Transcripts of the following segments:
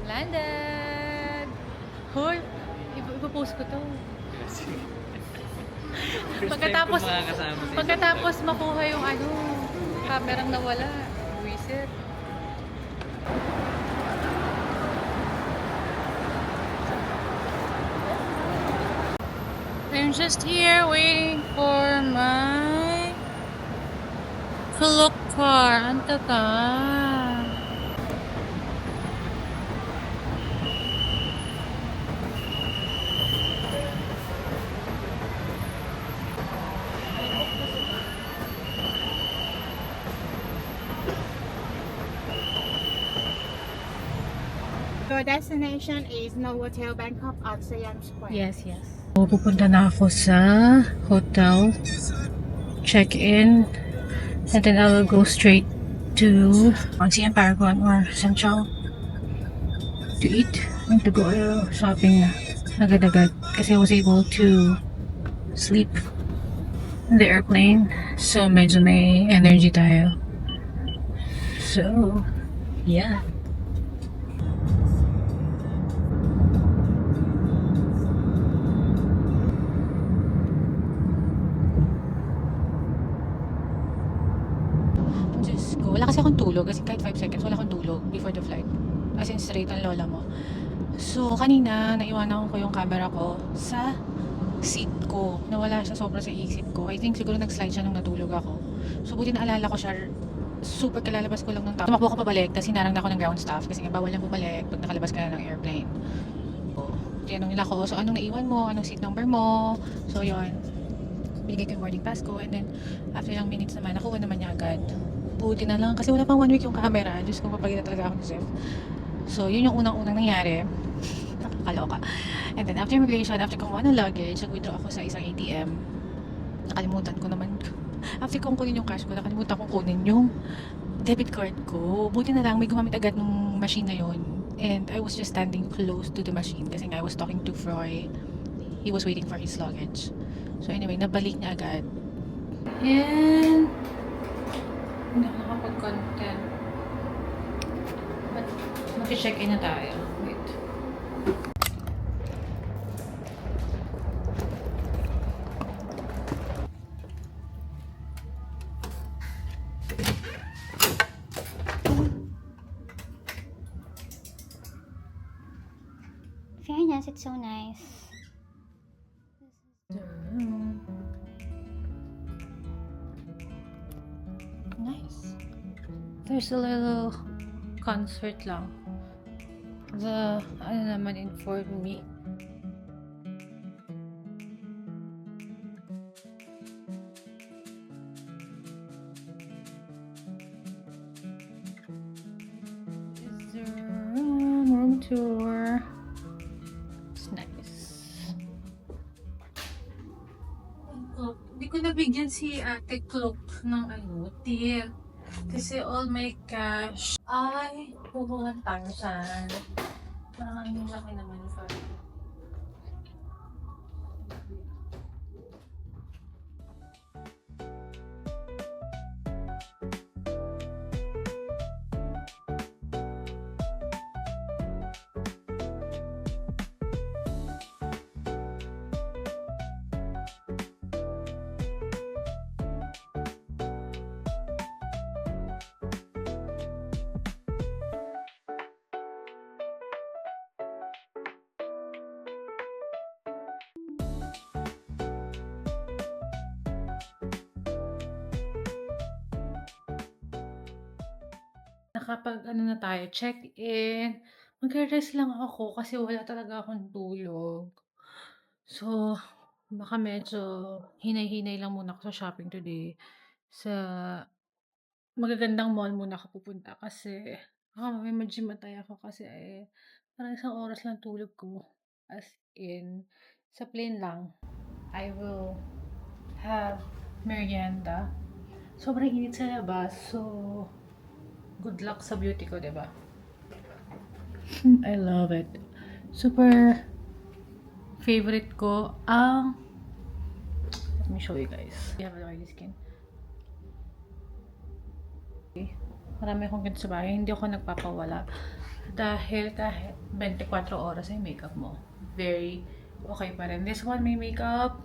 Landed! Hoy! Ipopost ko to. Pagkatapos, pagkatapos makuha yung kamerang nawala. Wisit. I'm just here waiting for my Kulok car. Anta ka. Your destination is Novotel Bangkok at Siam Square. Yes, yes. Pupunta na ako sa hotel. Check-in. And then I will go straight to Siam Paragon or Central to eat and to go shopping na. Agad-agad. Kasi I was able to sleep in the airplane. So, medyo may energy tayo. So, yeah. Diyos ko, wala kasi akong tulog. Kasi kahit 5 seconds, wala akong tulog before the flight. As in, straight ang lola mo. So, kanina, naiwanan ko yung camera ko sa seat ko. Nawala siya sobra sa isip ko. I think siguro nag-slide siya nung natulog ako. So, buti naalala ko siya. Super kalalabas ko lang ng tao. Tumakbo ko pabalik, tapos hinarang na ako ng ground staff. Kasi nga, bawal lang bumalik pag nakalabas ka na ng airplane. So, tinanong nila ko, so anong naiwan mo? Anong seat number mo? So, yun. Binigay ko yung boarding pass ko. And then, after ilang minutes naman, nakuha naman niya agad. Buti na lang. Kasi wala pang 1 week yung camera. Diyos ko, papagita talaga ako ni Zef. So, yun yung unang-unang nangyari. Nakakaloka. And then, after immigration, after kumuha ng luggage, nag-withdraw ako sa isang ATM. Nakalimutan ko naman. After kong kunin yung cash ko, nakalimutan kong kunin yung debit card ko. Buti na lang, may gumamit agad ng machine na yun. And I was just standing close to the machine kasi nga I was talking to Froy. He was waiting for his luggage. So anyway, nabalik niya agad. And hindi ako nakapag-content. But mag-check-in na tayo. Wait. Fairness, it's so nice. Nice. There's a little concert lang. The, naman informed me. Is the room tour. It's nice. Hindi ko nabigyan si Ate Cloak ng tip. Kasi all my cash ay puhulan tayo saan. Parang yung laki naman for nakapag na tayo, check-in. Magre-rest lang ako kasi wala talaga akong tulog. So, baka medyo hinay-hinay lang muna ako sa shopping today. Sa magagandang mall muna ako pupunta kasi may mag-gym-atay ako kasi parang 1 oras lang tulog ko. As in, sa plane lang, I will have merienda. Sobrang init sa labas, so good luck sa beauty ko, diba? I love it. Super favorite ko ang let me show you guys. I have an oily skin. Okay. Marami akong ganito sa bahay. Hindi ako nagpapawala. Dahil kahit 24 oras yung makeup mo, very okay pa rin. This one may makeup.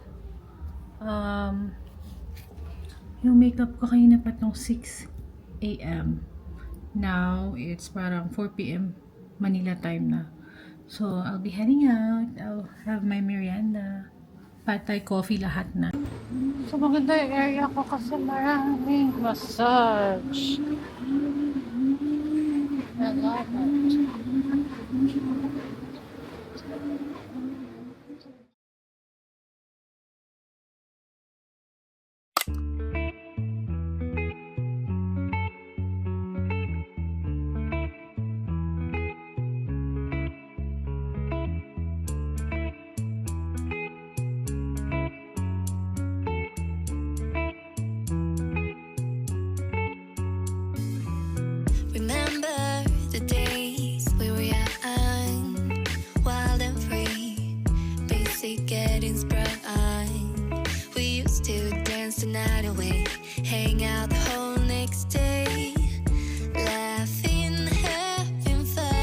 Yung makeup ko kanina pa tong 6 a.m. Now, it's parang 4 p.m. Manila time na. So, I'll be heading out. I'll have my merienda. Patay, coffee, lahat na. So, maganda yung area ko kasi maraming massage. I love it. Remember the days we were young, wild and free, basic getting sprung. We used to dance the night away, hang out the whole next day, laughing, having fun.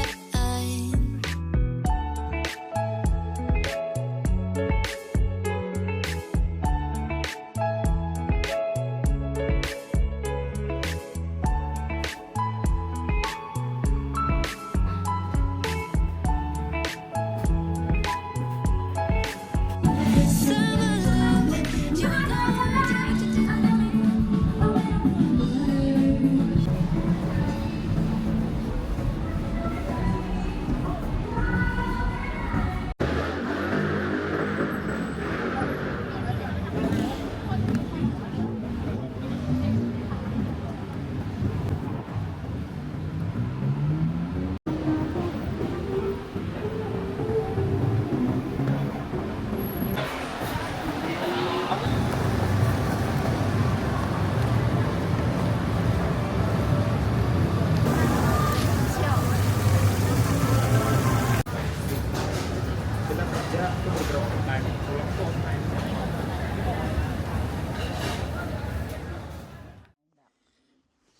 Summer love, you know what I do.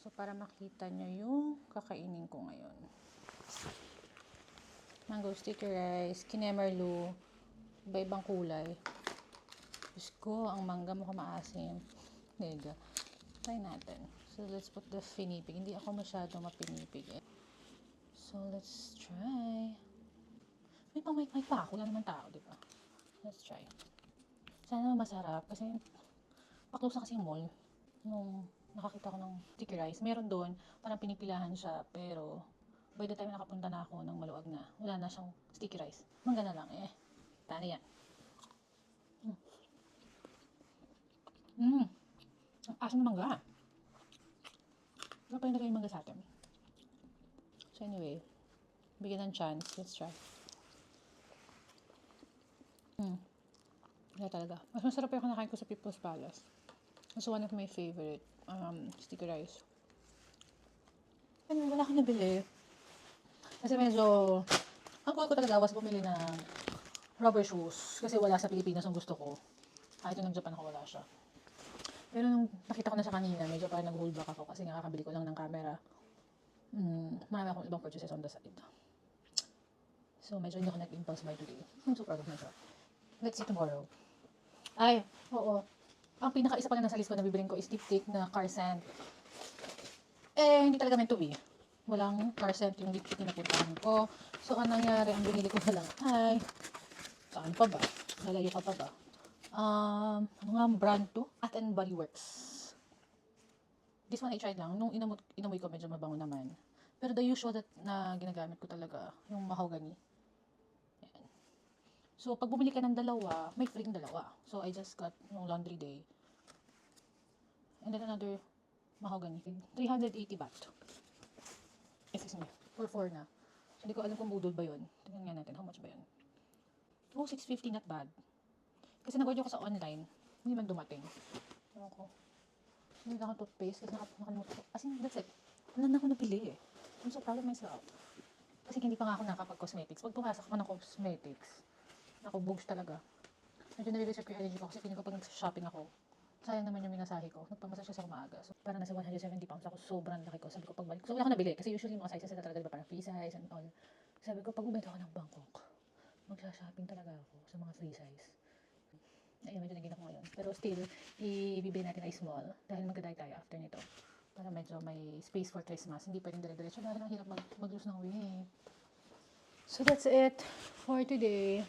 So, para makita nyo yung kakainin ko ngayon. Mango sticky rice, kinemerlu, iba-ibang kulay. Diyos ko, ang mangga mukhang maasim. Nega. Try natin. So, let's put the finipig. Hindi ako masyado mapinipig eh. So, let's try. May pang-mic-mic pa ako. Wala naman tao, di ba? Let's try. Sana masarap. Kasi, pa-close na kasi yung mall. Nung nakakita ko ng sticky rice. Meron doon, parang pinipilahan siya. Pero, by the time nakapunta na ako ng maluwag na, wala na siyang sticky rice. Mangga na lang eh. Tana yan. Ang asim ng mangga. Wala pa rin nagay yung mangga sa atin. So anyway, bigyan ng chance. Let's try. Wala talaga. Mas masarap yung kinakain ko sa People's Palace. It's one of my favorite sticky rice. Anyway, wala akong nabili. Kasi medyo, ang goal ko talaga was bumili ng rubber shoes. Kasi wala sa Pilipinas ang gusto ko. Kahit yung Japan ako wala siya. Pero nung nakita ko na siya kanina, medyo parang nag-hold back ako kasi nakakabili ko lang ng camera. Marami akong ibang purchases on the side. So, medyo hindi ako nag-impulse buy today. I'm so proud of myself. Let's see tomorrow. Ay, oo. Ang pinaka-isa pa lang nasa list ko na bibiling ko is lipstick na car scent. Eh, hindi talaga meant to be. Walang car scent yung lipstick na napuntahan ko. So, anong nangyari? Ang binili ko na lang ay, saan pa ba? Nalayo ka pa ba? Ano nga ang brand to? Bath and Body Works. This one I tried lang. Nung inamoy ko, medyo mabango naman. Pero the usual na ginagamit ko talaga, yung mahogany. Ayan. So, pag bumili ka ng dalawa, may free dalawa. So, I just got no laundry day. And then another mahogany. 380 baht. Excuse me. For 4 na. So, hindi ko alam kung budol ba yun. Tingnan nga natin. How much ba yun? Oh, 650, not bad. Kasi nag-order ko sa online. Hindi man dumating. Ewan ko. Hindi na ako toothpaste. Kasi nakalimutan ko. As in, that's it. Wala na ako nabili eh. I'm so proud of myself. Kasi hindi pa nga ako nakapag-cosmetics. Pag pumasok ko ng cosmetics, ako, bugs talaga. Medyo nare-reserve ko yung energy ko kasi feeling ko pag nag-shopping ako, sayang naman yung minasahe ko. Nagpamasahe siya sa umaga. So, parang nasa 170 pounds ako. Sobrang laki ko. Sabi ko, pagbalik. So, wala ako nabili. Kasi usually mga sizes na talaga, diba, parang free size and all. Sabi ko, pag bumalik ako ng Bangkok, magsha-shopping talaga ako sa mga free size. Ayun, medyo naging ako ngayon. Pero still, ibibili natin ay small. Dahil magdadaya tayo after nito. Para medyo may space for Christmas. Hindi pwedeng dire-diretso dahil ang hirap mag-lose ng weight. So, that's it for today.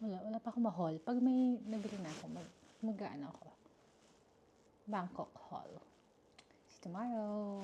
Wala pa akong ma-haul. Pag may nabili na ako, mag-ano ako. Bangkok haul. See you tomorrow.